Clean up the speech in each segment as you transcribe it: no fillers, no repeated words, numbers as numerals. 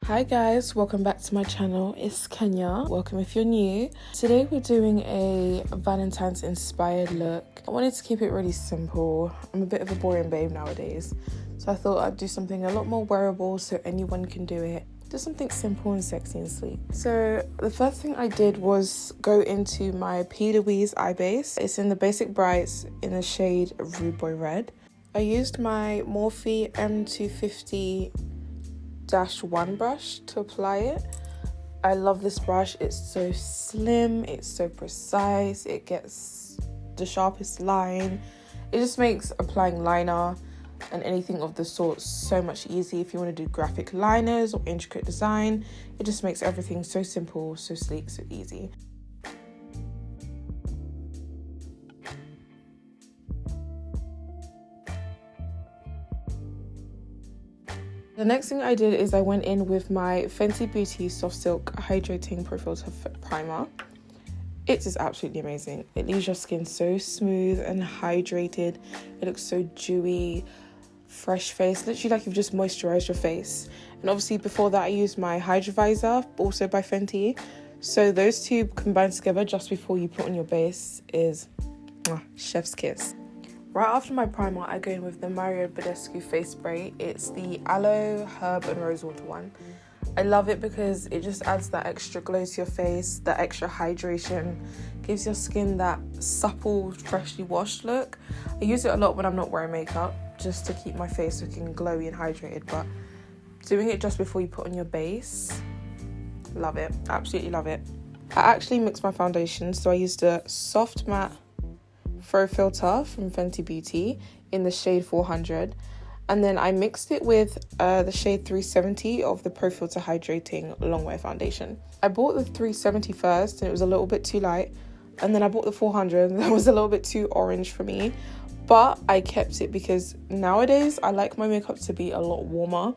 Hi guys, welcome back to my channel. It's Kenya. Welcome if you're new. Today we're doing a Valentine's inspired look. I wanted to keep it really simple. I'm a bit of a boring babe nowadays, so I thought I'd do something a lot more wearable so anyone can do it. Just something simple and sexy and sleek. So the first thing I did was go into my P. Louise eye base. It's in the Basic Brights in the shade Rude Boy Red. I used my Morphe M250 -1 brush to apply it. I love this brush. It's so slim, it's so precise, it gets the sharpest line. It just makes applying liner and anything of the sort so much easier. If you want to do graphic liners or intricate design, it just makes everything so simple, so sleek, so easy. The next thing I did is I went in with my Fenty Beauty Soft Silk Hydrating Pro Filter Primer. It is absolutely amazing. It leaves your skin so smooth and hydrated. It looks so dewy, fresh face, literally like you've just moisturized your face. And obviously before that I used my Hydra Visor, also by Fenty. So those two combined together just before you put on your base is chef's kiss. Right after my primer, I go in with the Badescu face spray. It's the aloe, herb and rosewater one. I love it because it just adds that extra glow to your face, that extra hydration, gives your skin that supple, freshly washed look. I use it a lot when I'm not wearing makeup, just to keep my face looking glowy and hydrated, but doing it just before you put on your base, love it, absolutely love it. I actually mixed my foundation, so I used a soft matte Pro Filter from Fenty Beauty in the shade 400, and then I mixed it with the shade 370 of the Pro Filter Hydrating Longwear Foundation. I bought the 370 first and it was a little bit too light, and then I bought the 400 and that was a little bit too orange for me, but I kept it because nowadays I like my makeup to be a lot warmer.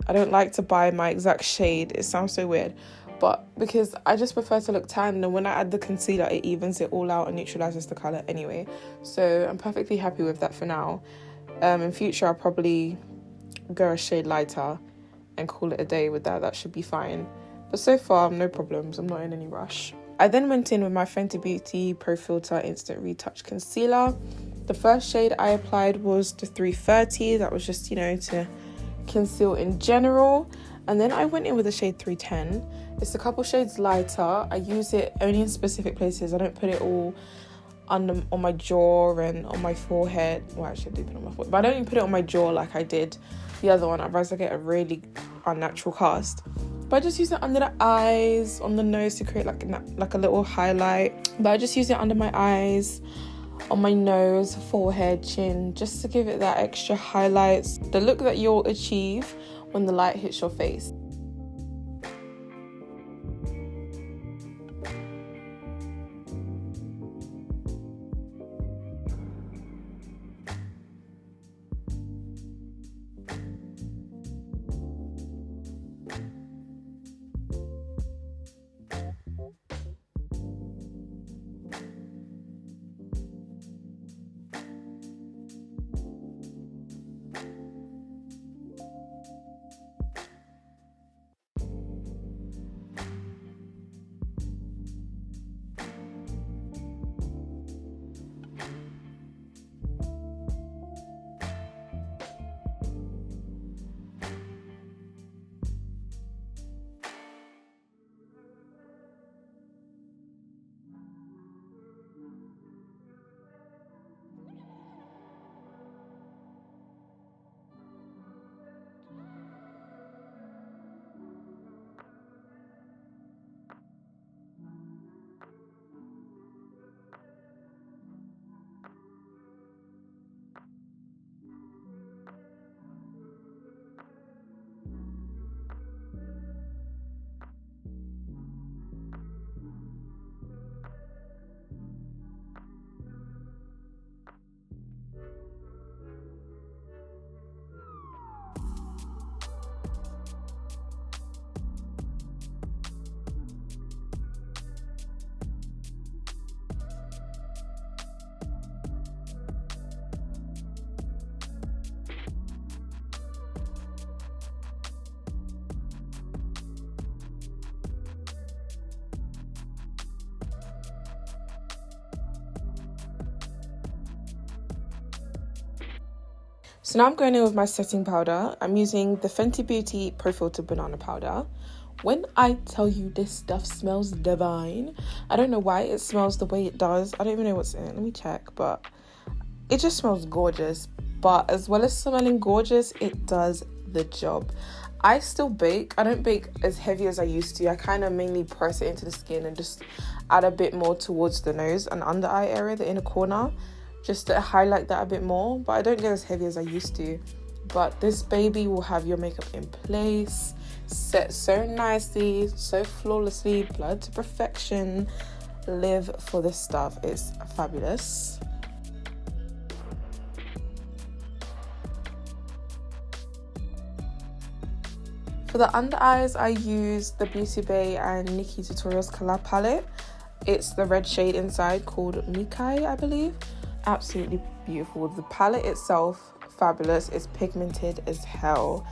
I don't like to buy my exact shade, it sounds so weird, but because I just prefer to look tan, and when I add the concealer it evens it all out and neutralizes the colour anyway, so I'm perfectly happy with that for now. In future I'll probably go a shade lighter and call it a day with that. That should be fine, but so far no problems, I'm not in any rush. I then went in with my Fenty Beauty Pro Filter Instant Retouch Concealer. The first shade I applied was the 330, that was just, to conceal in general. And then I went in with the shade 310. It's a couple shades lighter. I use it only in specific places. I don't put it all on my jaw and on my forehead. Well, actually I do put it on my forehead, but I don't even put it on my jaw like I did the other one, otherwise I get a really unnatural cast. But I just use it under the eyes, on the nose to create like a little highlight. But I just use it under my eyes, on my nose, forehead, chin, just to give it that extra highlights, the look that you'll achieve when the light hits your face. So now I'm going in with my setting powder. I'm using the Fenty Beauty Pro Filter Banana Powder. When I tell you this stuff smells divine, I don't know why it smells the way it does. I don't even know what's in it. Let me check, but it just smells gorgeous. But as well as smelling gorgeous, it does the job. I still bake. I don't bake as heavy as I used to. I kind of mainly press it into the skin and just add a bit more towards the nose and under eye area, the inner corner, just to highlight that a bit more. But I don't go as heavy as I used to. But this baby will have your makeup in place, set so nicely, so flawlessly, blood to perfection. Live for this stuff. It's fabulous. For the under eyes, I use the Beauty Bay and Nikki Tutorials collab palette. It's the red shade inside called Mikai, I believe. Absolutely beautiful. The palette itself, fabulous. It's pigmented as hell.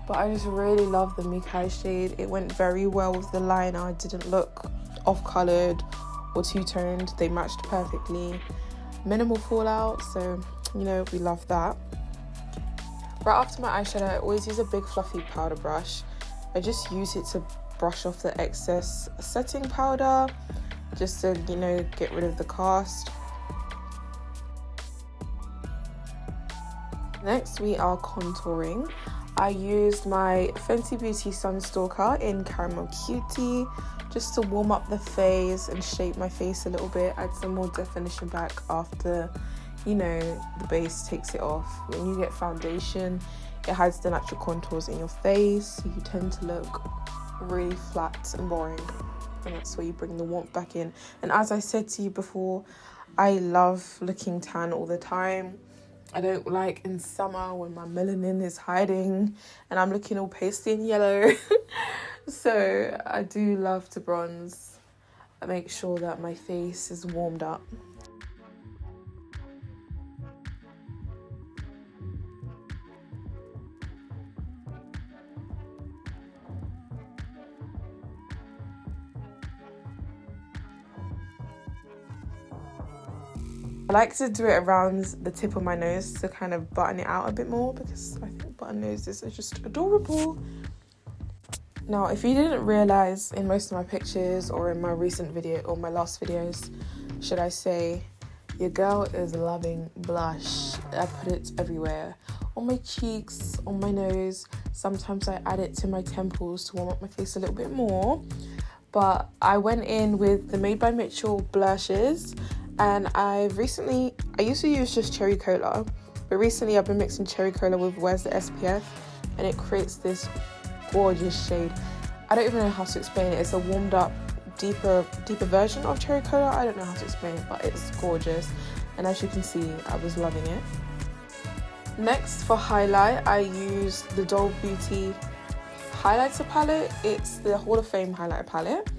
But I just really love the Mikai shade. It went very well with the liner. It didn't look off-coloured or two-toned. They matched perfectly. Minimal fallout, so, you know, we love that. Right after my eyeshadow, I always use a big fluffy powder brush. I just use it to brush off the excess setting powder, just to, you know, get rid of the cast. Next, we are contouring. I used my Fenty Beauty Sunstalker in Caramel Cutie, just to warm up the face and shape my face a little bit, add some more definition back after, you know, the base takes it off. When you get foundation, it hides the natural contours in your face, so you tend to look really flat and boring, and that's where you bring the warmth back in. And as I said to you before, I love looking tan all the time. I don't like in summer when my melanin is hiding and I'm looking all pasty and yellow. So I do love to bronze. I make sure that my face is warmed up. I like to do it around the tip of my nose to kind of button it out a bit more, because I think button noses are just adorable. Now, if you didn't realise in most of my pictures or in my recent video or my last videos, should I say, your girl is loving blush. I put it everywhere. On my cheeks, on my nose. Sometimes I add it to my temples to warm up my face a little bit more. But I went in with the Made by Mitchell blushes. And I used to use just cherry cola, but recently I've been mixing cherry cola with Where's the SPF, and it creates this gorgeous shade. I don't even know how to explain it. It's a warmed up, deeper version of cherry cola. I don't know how to explain it, but it's gorgeous. And as you can see, I was loving it. Next, for highlight, I used the Doll Beauty highlighter palette. It's the Hall of Fame highlighter palette.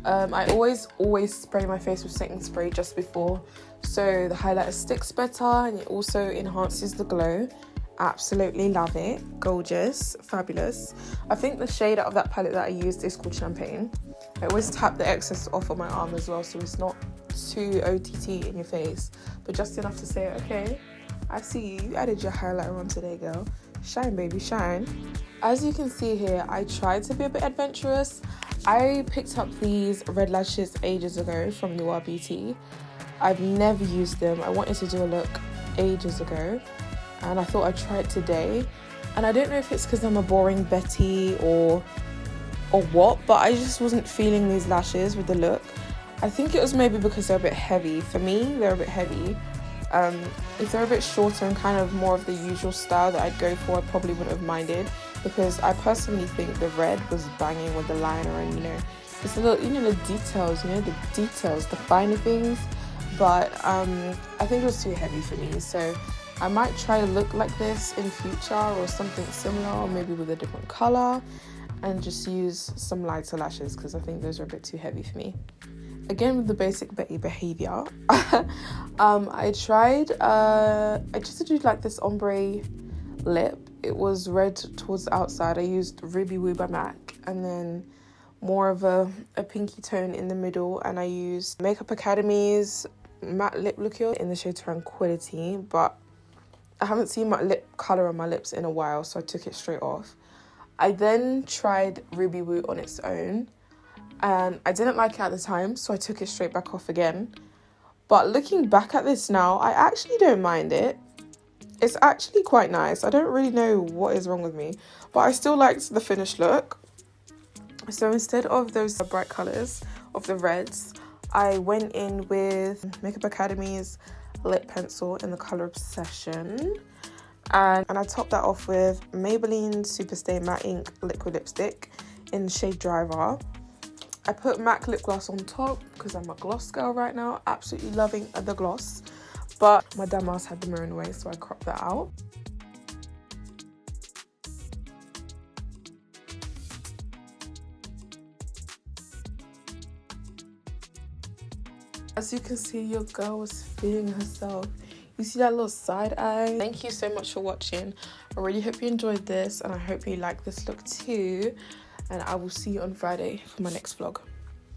I always spray my face with setting spray just before, so the highlighter sticks better and it also enhances the glow. Absolutely love it. Gorgeous, fabulous. I think the shade out of that palette that I used is called Champagne. I always tap the excess off on my arm as well, so it's not too OTT in your face, but just enough to say, okay, I see you added your highlighter on today, girl. Shine, baby, shine. As you can see here, I tried to be a bit adventurous. I picked up these red lashes ages ago from Noir Beauty. I've never used them. I wanted to do a look ages ago, and I thought I'd try it today. And I don't know if it's because I'm a boring Betty or what, but I just wasn't feeling these lashes with the look. I think it was maybe because they're a bit heavy. For me, they're a bit heavy. If they're a bit shorter and kind of more of the usual style that I'd go for, I probably wouldn't have minded, because I personally think the red was banging with the liner, and you know, it's a little, you know, the details, the finer things. But I think it was too heavy for me, so I might try a look like this in future, or something similar, or maybe with a different color, and just use some lighter lashes, because I think those are a bit too heavy for me. Again, with the basic Betty behavior, I just did like this ombre lip. It was red towards the outside. I used Ruby Woo by MAC, and then more of a pinky tone in the middle, and I used Makeup Academy's matte lip liqueur in the shade Tranquility. But I haven't seen my lip colour on my lips in a while, so I took it straight off. I then tried Ruby Woo on its own, and I didn't like it at the time, so I took it straight back off again. But looking back at this now, I actually don't mind it. It's actually quite nice. I don't really know what is wrong with me, but I still liked the finished look. So instead of those bright colours of the reds, I went in with Makeup Academy's lip pencil in the colour Obsession. And I topped that off with Maybelline Superstay Matte Ink Liquid Lipstick in the shade Driver. I put MAC lip gloss on top because I'm a gloss girl right now. Absolutely loving the gloss. But my dumbass had the mirror in the way, so I cropped that out. As you can see, your girl was feeling herself. You see that little side eye? Thank you so much for watching. I really hope you enjoyed this, and I hope you like this look too. And I will see you on Friday for my next vlog.